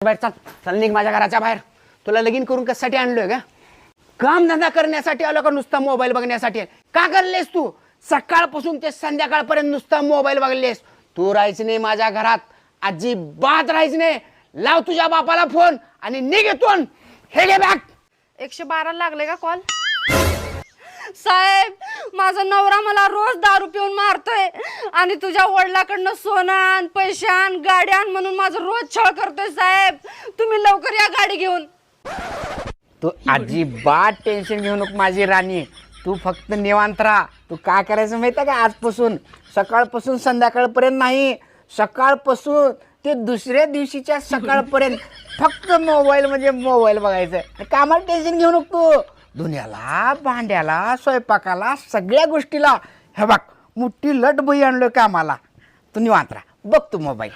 बाहेर चल चल निघ माझ्या घराच्या बाहेर. तुला लगीन करून कशासाठी आणलोय का? काम धंदा करण्यासाठी आलो का नुसता मोबाईल बघण्यासाठी? का करलेस तू सकाळपासून ते संध्याकाळपर्यंत नुसता मोबाईल बघलेस? तू राहायच नाही माझ्या घरात, अजिबात राहायच नाही. लाव तुझ्या बापाला फोन आणि निघ इथून. हे घे बॅग. 112 लागले का कॉल? साहेब, माझा नवरा मला रोज दारू पिऊन मारतोय आणि तुझ्या वडिलाकडनं सोनं आण, पैसे आण, गाडी आण म्हणून माझं रोज छळ करतोय. साहेब, तुम्ही लवकर या गाडी घेऊन. तू अजिबात टेन्शन घेऊ नको माझी राणी. तू फक्त निवांत राहा. तू काय करायचं माहिती आहे का? आजपासून सकाळपासून संध्याकाळपर्यंत नाही, सकाळपासून ते दुसऱ्या दिवशीच्या सकाळपर्यंत फक्त मोबाईल म्हणजे मोबाईल बघायचं. कामाला टेन्शन घेऊ नको तू. दुनियाला, भांड्याला, स्वयंपाकाला, सगळ्या गोष्टीला हे बघ मोठी लट बही आणलोय कामाला. तू निवांत राहा, बघ तू मोबाईल.